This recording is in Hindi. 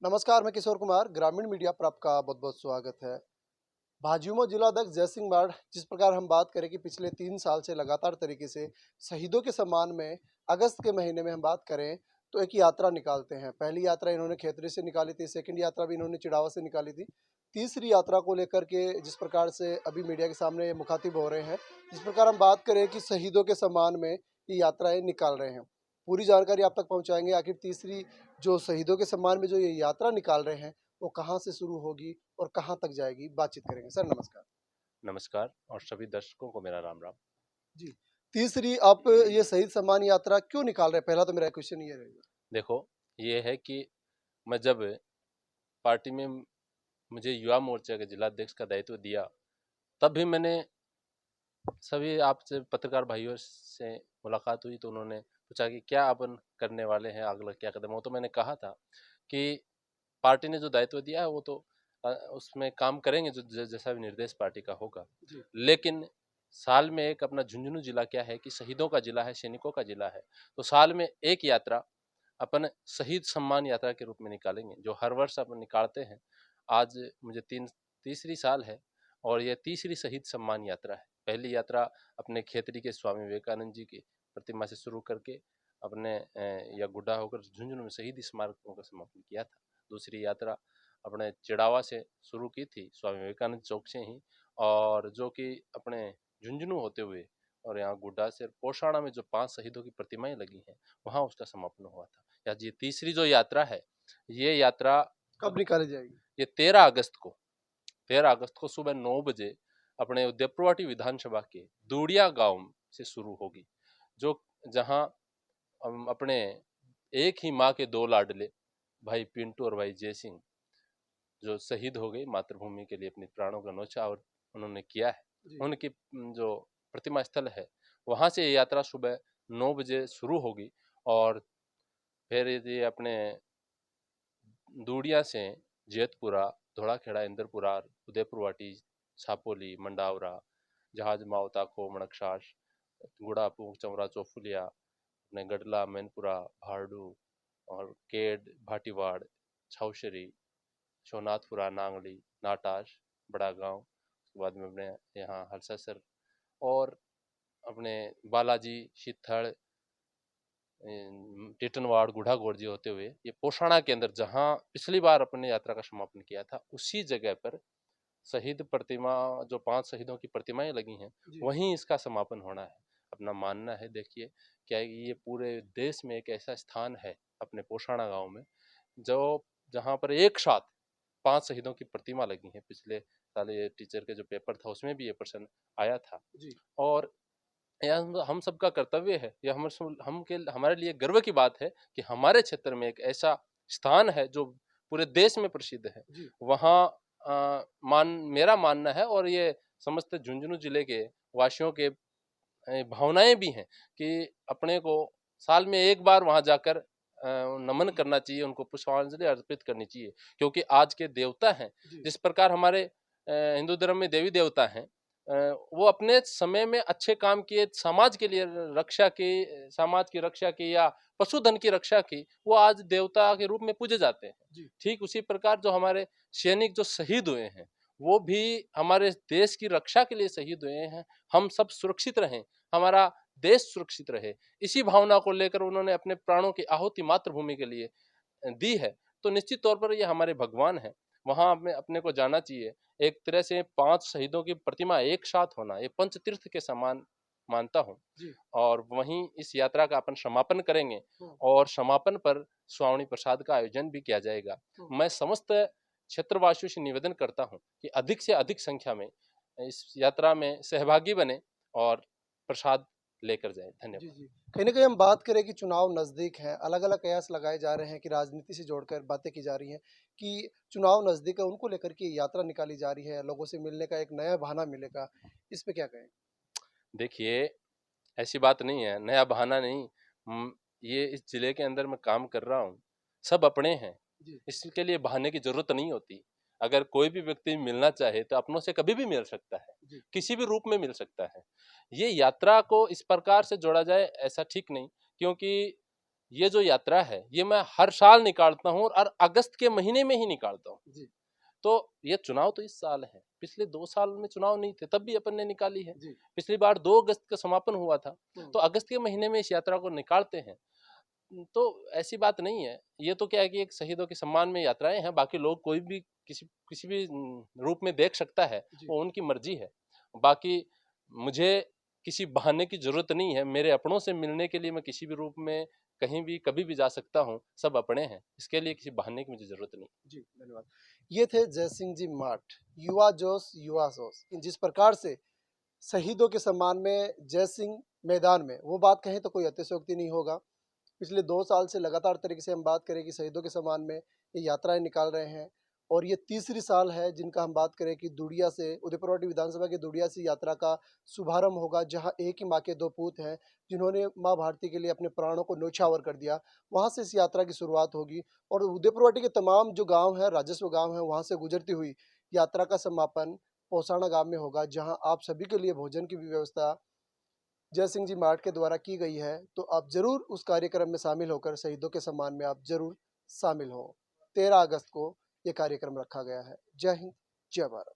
नमस्कार, मैं किशोर कुमार, ग्रामीण मीडिया पर आपका बहुत-बहुत स्वागत है। भाजयुमो जिला अध्यक्ष जयसिंह बाढ़, जिस प्रकार हम बात करें कि पिछले 3 साल से लगातार तरीके से शहीदों के सम्मान में अगस्त के महीने में हम बात करें, तो एक यात्रा निकालते हैं। पहली यात्रा इन्होंने खेतरी से निकाली थी, सेकंड यात्रा भी इन्होंने चिड़ावा से निकाली थी। तीसरी यात्रा को लेकर के जिस प्रकार से अभी मीडिया के सामने मुखातिब हो रहे हैं, जिस प्रकार हम बात करें कि शहीदों के सम्मान में ये यात्राएँ निकाल रहे हैं। पूरी जानकारी आप तक पहुँचाएँगे, आखिर तीसरी जो शहीदों के सम्मान में जो ये यात्रा निकाल रहे हैं, वो कहाँ से शुरू होगी और कहाँ तक जाएगी, बातचीत करेंगे। सर नमस्कार। नमस्कार और सभी दर्शकों को मेरा राम राम। जी, तीसरी आप ये शहीद सम्मान यात्रा क्यों निकाल रहे हैं? पहला तो मेरा क्वेश्चन ये रहेगा। देखो, ये है कि मैं जब पार्टी में मुझे युवा मोर्चा के जिलाध्यक्ष का दायित्व दिया, तब भी मैंने सभी आपसे पत्रकार भाइयों से मुलाकात हुई तो उन्होंने पूछा कि क्या अपन करने वाले हैं, अगला क्या कदम हो। तो मैंने कहा था कि पार्टी ने जो दायित्व दिया है वो तो उसमें काम करेंगे, जो जैसा भी निर्देश पार्टी का होगा। जी, लेकिन साल में एक अपना झुंझुनू जिला क्या है कि शहीदों का जिला है, सैनिकों का जिला है। तो साल में एक यात्रा अपन शहीद सम्मान यात्रा के रूप में निकालेंगे, जो हर वर्ष अपन निकालते हैं। आज मुझे तीसरी साल है और यह तीसरी शहीद सम्मान यात्रा है। पहली यात्रा अपने खेतरी के स्वामी विवेकानंद जी की प्रतिमा से शुरू करके अपने या गुड्डा होकर झुंझुनू में शहीद स्मारकों का समापन किया था। दूसरी यात्रा अपने चिड़ावा से शुरू की थी, स्वामी विवेकानंद चौक से ही, और जो कि अपने झुंझुनू होते हुए और यहाँ गुड्डा से पोषाणा में जो 5 शहीदों की प्रतिमाएं लगी हैं, वहाँ उसका समापन हुआ था। या ये तीसरी जो यात्रा है, ये यात्रा कब निकाली जाएगी? ये 13 अगस्त को सुबह 9 बजे अपने उदयपुरवाटी विधानसभा के दूड़िया गांव से शुरू होगी, जो जहां हम अपने एक ही माँ के दो लाडले भाई पिंटू और भाई जय सिंह जो शहीद हो गए मातृभूमि के लिए, अपने प्राणों का न्यौछावर उन्होंने किया है, जी, उनकी जो प्रतिमा स्थल है, वहां से ये यात्रा सुबह 9 बजे शुरू होगी। और फिर ये अपने दूड़िया से जेतपुरा, धोड़ाखेड़ा, इंदरपुरा, उदयपुरवाटी, छापोली, मंडावरा, जहाज मावता, खो, मणकशास, गुड़ापू, चमरा, चौफुलिया, अपने गडला, मैनपुरा, भाड़ू और केड, भाटीवाड़, छावशरी, सोनाथपुरा, नांगली, नाटास, बड़ा गांव, उसके बाद में अपने यहाँ हरससर और अपने बालाजी, शीतल, टिटनवाड़, गुढ़ा गोरजी होते हुए ये पोषाणा के अंदर, जहां पिछली बार अपने यात्रा का समापन किया था, उसी जगह पर शहीद प्रतिमा, जो 5 शहीदों की प्रतिमाएं लगी हैं, जी, वहीं इसका समापन होना है। अपना मानना है, देखिए क्या है कि ये पूरे देश में एक ऐसा स्थान है अपने पोषाणा गांव में, जो जहां पर एक साथ 5 शहीदों की प्रतिमा लगी है। पिछले साल ये टीचर के जो पेपर था उसमें भी ये प्रश्न आया था। जी, और यह हम सबका कर्तव्य है, यह हमारे लिए गर्व की बात है कि हमारे क्षेत्र में एक ऐसा स्थान है जो पूरे देश में प्रसिद्ध है। जी, वहाँ मेरा मानना है, और ये समस्त झुंझुनू जिले के वासियों के भावनाएं भी हैं कि अपने को साल में एक बार वहां जाकर नमन करना चाहिए, उनको पुष्पांजलि अर्पित करनी चाहिए। क्योंकि आज के देवता हैं, जी, जिस प्रकार हमारे हिंदू धर्म में देवी देवता हैं, वो अपने समय में अच्छे काम किए, समाज के लिए रक्षा की, समाज की रक्षा की या पशुधन की रक्षा की, वो आज देवता के रूप में पूजे जाते हैं। जी, ठीक उसी प्रकार जो हमारे सैनिक जो शहीद हुए हैं, वो भी हमारे देश की रक्षा के लिए शहीद हुए हैं। हम सब सुरक्षित रहें, हमारा देश सुरक्षित रहे, इसी भावना को लेकर उन्होंने अपने प्राणों की आहुति मातृभूमि के लिए दी है। तो निश्चित तौर पर ये हमारे भगवान हैं, वहां हमें अपने को जाना चाहिए। एक तरह से 5 शहीदों की प्रतिमा एक साथ होना, ये पंचतीर्थ के समान मानता हूँ। जी, और वहीं इस यात्रा का अपन समापन करेंगे, हुँ, और समापन पर श्रावणी प्रसाद का आयोजन भी किया जाएगा। हुँ। मैं समस्त क्षेत्रवासियों से निवेदन करता हूँ कि अधिक से अधिक संख्या में इस यात्रा में सहभागी बने और प्रसाद लेकर जाए। जी, धन्यवाद। जी। कहीं न कहीं हम बात करें कि चुनाव नज़दीक हैं, अलग-अलग कयास लगाए जा रहे हैं कि राजनीति से जोड़कर बातें की जा रही हैं कि चुनाव नज़दीक है, उनको लेकर के यात्रा निकाली जा रही है, लोगों से मिलने का एक नया बहाना मिलेगा। इस पे क्या कहें? देखिए, ऐसी बात नहीं है, नया बहाना नहीं। ये इस जिले के अंदर मैं काम कर रहा हूँ, सब अपने हैं, जी, इसके लिए बहाने की जरूरत नहीं होती। अगर कोई भी व्यक्ति मिलना चाहे तो अपनों से कभी भी मिल सकता है, जी, किसी भी रूप में मिल सकता है। ये यात्रा को इस प्रकार से जोड़ा जाए, ऐसा ठीक नहीं, क्योंकि ये जो यात्रा है ये मैं हर साल निकालता हूँ और अगस्त के महीने में ही निकालता हूँ। जी। तो ये चुनाव तो इस साल है, पिछले 2 साल में चुनाव नहीं थे, तब भी अपन ने निकाली है। जी। पिछली बार 2 अगस्त का समापन हुआ था, हम्म। तो अगस्त के महीने में इस यात्रा को निकालते हैं। तो ऐसी बात नहीं है, ये तो क्या है कि एक शहीदों के सम्मान में यात्राएं हैं, बाकी लोग कोई भी किसी किसी भी रूप में देख सकता है, जी। वो उनकी मर्जी है। बाकी मुझे किसी बहाने की जरूरत नहीं है, मेरे अपनों से मिलने के लिए मैं किसी भी रूप में कहीं भी कभी भी जा सकता हूँ, सब अपने हैं, इसके लिए किसी बहाने की मुझे जरूरत नहीं। जी, धन्यवाद। ये थे जय सिंह जी माठ, युवा जोश युवा सोच। जिस प्रकार से शहीदों के सम्मान में जय सिंह मैदान में, वो बात कहें तो कोई अतिशयोक्ति नहीं होगा। पिछले 2 साल से लगातार तरीके से हम बात करें कि शहीदों के सम्मान में ये यात्राएँ निकाल रहे हैं और ये तीसरी साल है जिनका हम बात करें कि दुड़िया से उदयपुरवाटी विधानसभा की दुड़िया से यात्रा का शुभारंभ होगा, जहाँ एक ही माँ के 2 पूत हैं, जिन्होंने माँ भारती के लिए अपने प्राणों को न्योछावर कर दिया। वहाँ से इस यात्रा की शुरुआत होगी और उदयपुरवाटी के तमाम जो गाँव हैं, राजस्व गाँव हैं, वहाँ से गुजरती हुई यात्रा का समापन पौसाना गाँव में होगा, जहाँ आप सभी के लिए भोजन की भी व्यवस्था जय सिंह जी मार्ट के द्वारा की गई है, तो आप ज़रूर उस कार्यक्रम में शामिल होकर शहीदों के सम्मान में आप ज़रूर शामिल हों। 13 अगस्त को ये कार्यक्रम रखा गया है। जय हिंद, जय भारत।